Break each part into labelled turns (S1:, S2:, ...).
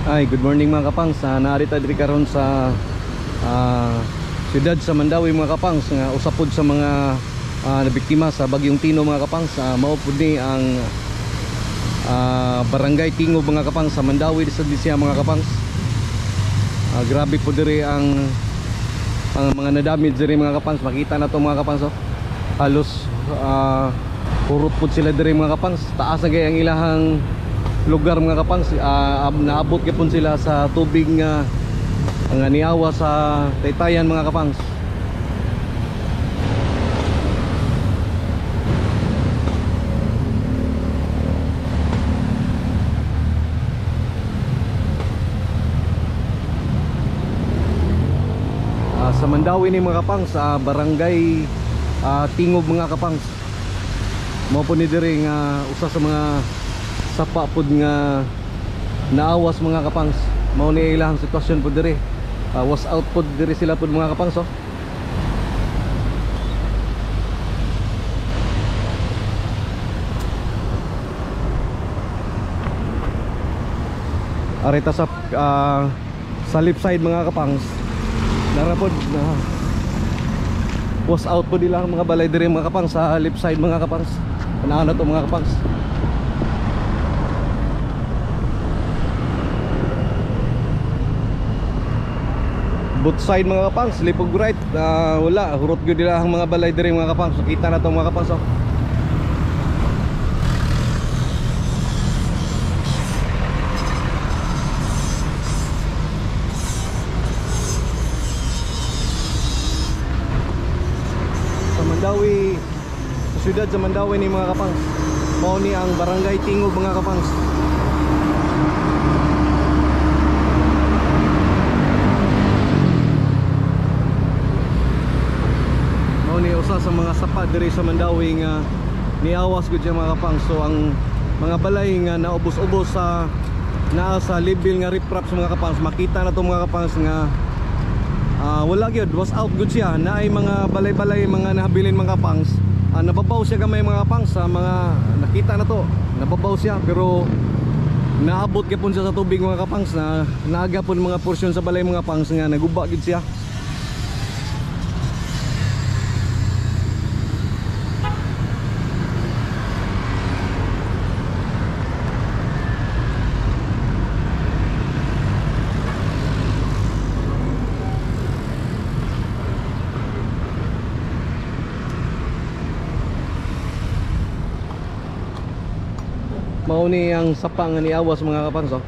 S1: Ay, good morning mga kapangs. Naarita diri karon sa siyudad sa Mandawi mga kapangs nga usapod sa mga nabiktima sa bagyong Tino mga kapangs. Mao pud ni ang barangay Tingob mga kapangs sa Mandawi sa Disya mga kapangs. Grabe po diri ang mga nadamage diri mga kapangs. Makita na to mga kapangs, oh. Halos purot po sila diri mga kapangs. Taas na gay ang ilahang lugar mga kapangs. Naabot gyapon sila sa tubig nga niawa sa Taytayan mga kapangs. Sa Mandawi ni mga kapangs, barangay Tingob mga kapangs. Mao po ni diri nga usa sa mga sapa pod nga naawas mga kapangs. Mao ni ilang sitwasyon pod diri. Was out pod diri sila pod mga kapangs, oh. Arita sa left side mga kapangs. Narapod was out po nila ang mga balay diri mga kapangs sa left side mga kapangs. Panahan na to mga kapangs. Both side mga kapangs, lipog right. Wala, hurot gyud nila ang mga balay diri mga kapangs. Kita na to mga kapangs, oh. Mandawi, sa siyudad sa Mandawi ni mga kapangs. Mao ni ang barangay Tingob mga kapangs. Mao ni usa sa mga sapa diri sa Mandawi nga niawas gud siya mga kapangs. So ang mga balay nga naubos-ubos sa naa sa level nga riprap sa mga kapangs. Makita na to mga kapangs nga wala gyud, was out good siya. Naay mga balay-balay mga nahabilin mga kapangs. Nababaw siya gamay mga kapangs. Mga nakita na to, nababaw siya pero naabot gyapon siya sa tubig mga kapangs. Naaga pon mga porsyon sa balay mga kapangs nga naguba gyud siya. Mao ni ang sapa nga niawas mga kapangs, oh.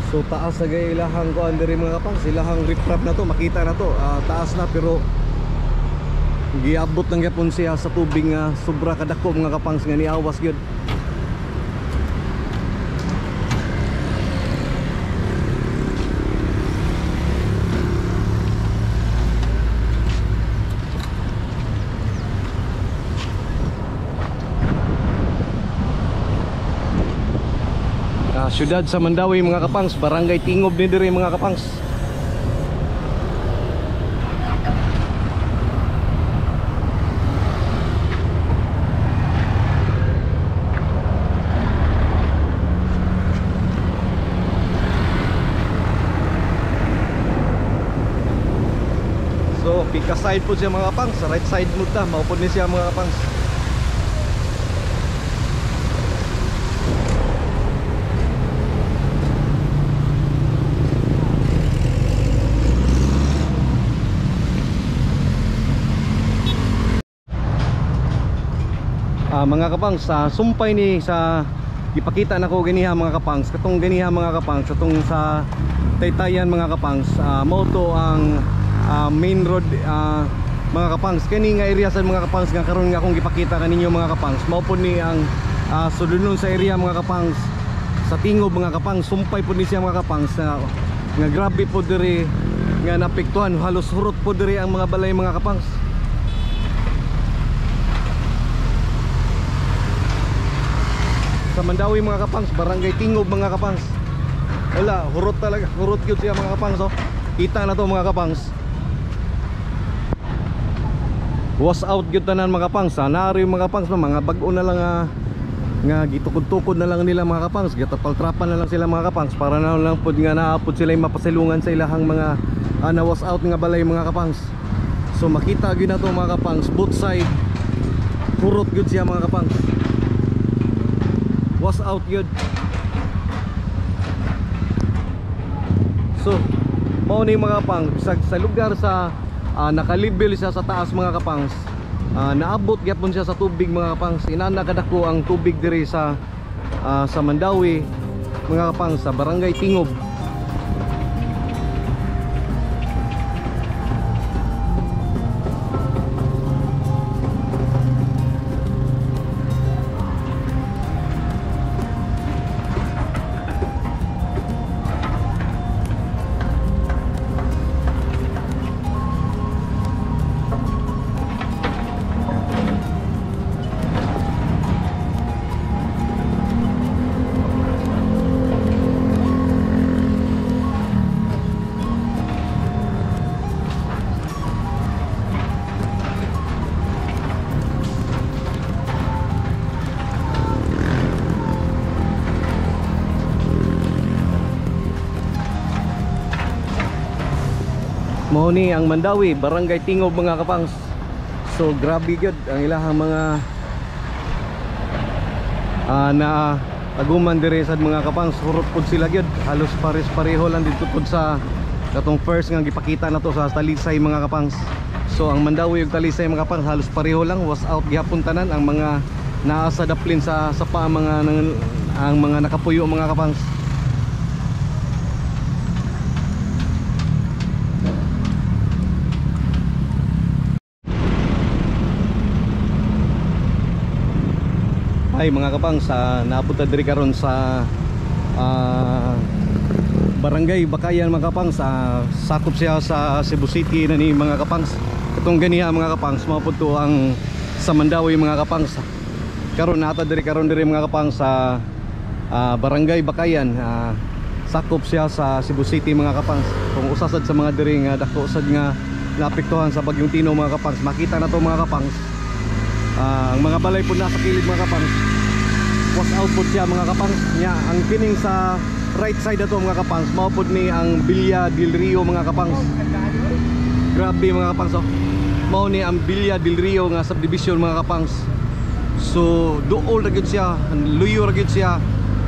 S1: So taas sa gay ilahang kuan diri mga kapangs. Ilahang riprap na to, makita na to. Taas na pero giabot lang gyapon siya sa tubig nga sobra kadako mga kapangs nga niawas gyud. Siyudad sa Mandawi mga kapangs, barangay Tingob ni diri mga kapangs. So pika side po siya mga kapangs, sa right side mo ta, maupod ni siya mga kapangs. Mga kapangs, sumpay ni sa ipakita na ko ganiha mga kapangs. Katong ganiha mga kapangs, katong sa Taytayan mga kapangs, mao to ang main road mga kapangs. Kani nga area sa mga kapangs nga karon nga akong gipakita kaninyo mga kapangs. Mao po ni ang sulunon sa area mga kapangs sa Tingob mga kapangs. Sumpay po ni siya mga kapangs nga grabe po diri nga napektuhan. Halos hurot po diri ang mga balay mga kapangs. Sa Mandawi mga kapangs, barangay Tingob mga kapangs. Wala, hurot talaga, hurot yun siya mga kapangs, oh. Kita na to mga kapangs. was out gyud tanan mga kapangs. Naari yung mga kapangs mga bag-o na lang nga gitukod-tukod na lang nila mga kapangs, gatapal-trapan na lang sila mga kapangs para na lang pud nga naapod sila mapasilungan sa ilahang mga na was out nga balay mga kapangs. So makita gyud na to mga kapangs, both side kurot gyud siya mga kapangs, was out gyud. So mao ni mga kapangs, sa lugar sa nakalibel siya sa taas mga kapangs, naabot gyapon siya sa tubig mga kapangs. Inana kadako ang tubig diri sa Mandawi mga kapangs, sa Barangay Tingob. Mao ni ang Mandawi, Barangay Tingob mga kapangs. So grabe gyud ang ilahang mga na taguman diri sad mga kapangs. Hurot pud sila gyud, halos pares-pareho lang dito pud sa katong first nga gipakita na to sa Talisay mga kapangs. So ang Mandawi ug Talisay mga kapangs halos pareho lang, was out gyapon tanan. Ang mga naa sa daplin sa sapa ang mga nakapuyo mga kapangs. Ay mga kapangs, naabot na diri karon sa Barangay Bakayan mga kapangs. Sakop siya sa Cebu City na ni mga kapangs. Katong ganiha mga kapangs, maapod to ang sa Mandawi mga kapangs. Karon nata diri mga kapangs sa Barangay Bakayan. Sakop siya sa Cebu City mga kapangs. Kung usasad sa mga diri nga dako sad nga naapektuhan sa bagyong Tino mga kapangs, makita na to mga kapangs. Ang mga balay po nasa kilid mga kapangs, was out po siya mga kapangs nya. Ang kining sa right side na to mga kapangs, maupod ni ang Villa del Rio mga kapangs. Grabe mga kapangs, oh. Mao ni ang Villa del Rio nga subdivision mga kapangs. So duol ra gyud siya, luyo ra gyud siya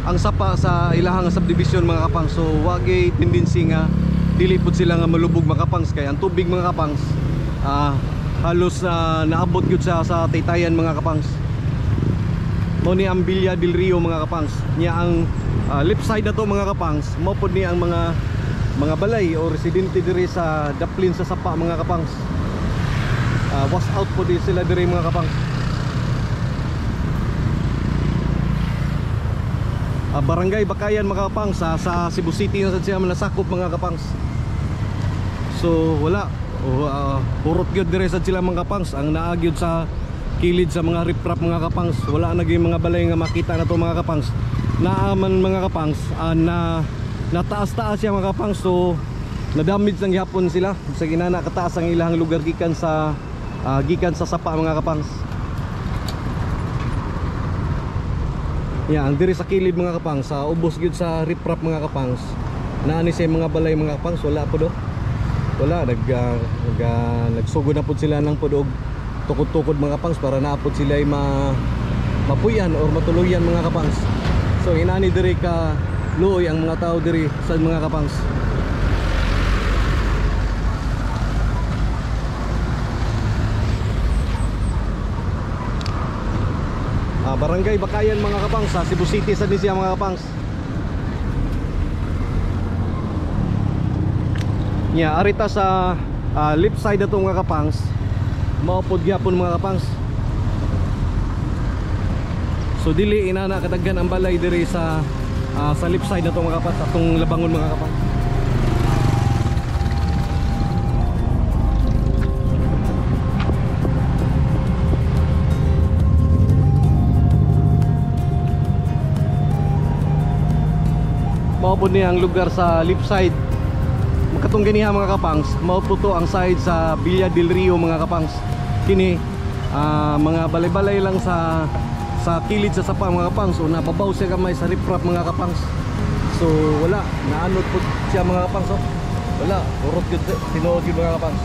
S1: ang sapa sa ilahang subdivision mga kapangs. So wagay tendency nga dili pud sila nga malubog mga kapangs, kay ang tubig mga kapangs halos naabot gyud sa Taytayan mga kapangs. Mao ni ang Villa del Rio mga kapangs nya. Ang left side na to mga kapangs, mao pod ni ang mga balay o residente diri sa daplin sa sapa mga kapangs. Was out po din sila diri mga kapangs. Barangay Bakayan mga kapangs, sa Cebu City na sad siya nasakop mga kapangs. So wala purot gyud dire sad sila mga kapangs. Ang naagyud sa kilid sa mga riprap mga kapangs, wala naging mga balay nga makita na to mga kapangs. Naaman mga kapangs na nataas-taas siya mga kapangs. So nadamage lang gyapon sila sa ginana kataas ang ilang lugar gikan sa sapa mga kapangs. Ang diri sa kilid mga kapangs, sa ubos gyud sa riprap mga kapangs, naani sa mga balay mga kapangs, wala po do. Wala, nagsugod na po sila ng pudog tukod-tukod mga kapangs para naapod sila ay mapuyan or matuluyan mga kapangs. So inani diri ka luoy ang mga tao diri sa mga kapangs. Barangay Bakayan mga kapangs, sa Cebu City sa siya mga kapangs. Arita sa left side na itong mga kapangs, maupod gyapon mga kapangs. So dili inana kadaghan ang balay diri sa left side na itong mga kapangs, atong labangon mga kapangs. Maupod niya ang lugar sa left side. Katong ganiha mga kapangs, mao po to ang side sa Villa del Rio mga kapangs. kini mga balay-balay lang sa kilid sa sapa mga kapangs. So nababaw siya gamay sa riprap mga kapangs. So wala, naanod po siya mga kapangs. Oh. Wala, urot yun, tinuod yun mga kapangs.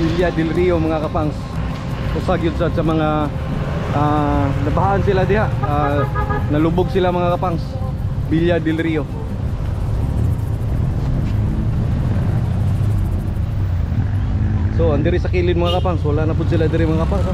S1: Villa del Rio mga kapangs. Usag yun sa mga nabahaan sila diha, nalubog sila mga kapangs. Villa del Rio. So andiri sa kilid mga kapangs, wala na po sila diri mga kapangs.